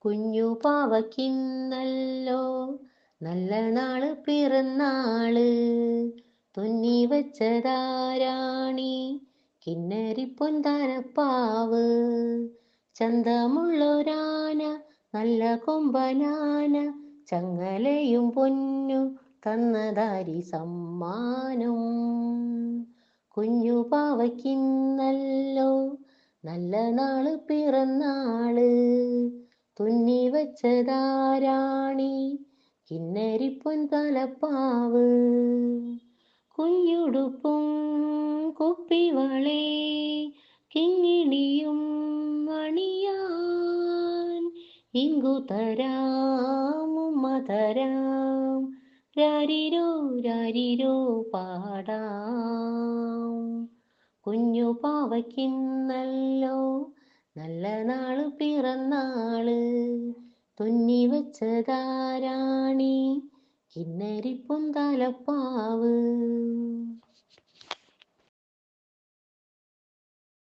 കുഞ്ഞു പാവയ്ക്കിന്നല്ലോ നല്ല നാള് പിറന്നാള്. തുന്നി വെച്ചതാരാണി കിന്നരി പൊന്താനപ്പാവ്. ചന്തമുള്ളൊരാന നല്ല കൊമ്പനാന ചങ്ങലയും പൊന്നു തന്നതാരി സമ്മാനം. കുഞ്ഞു പാവയ്ക്കിന്നല്ലോ നല്ല നാള് പിറന്നാള്. തുന്നി വെച്ചതാരാണി കിന്നരി പൊൻതലപ്പാവ്. കുഞ്ഞുടുപ്പും കുപ്പിവളേ കിങ്ങിണിയും അണിയാൻ ഇങ്കു തരാം ഉമ്മ തരാം രാരിരോ രാരിരോ പാടാം. കുഞ്ഞു പാവയ്ക്കിന്നല്ലോ നല്ല നാള് പിറന്നാള്. തുന്നി വെച്ചതാരാണി കിന്നരി പൊന്താലപ്പാവ്.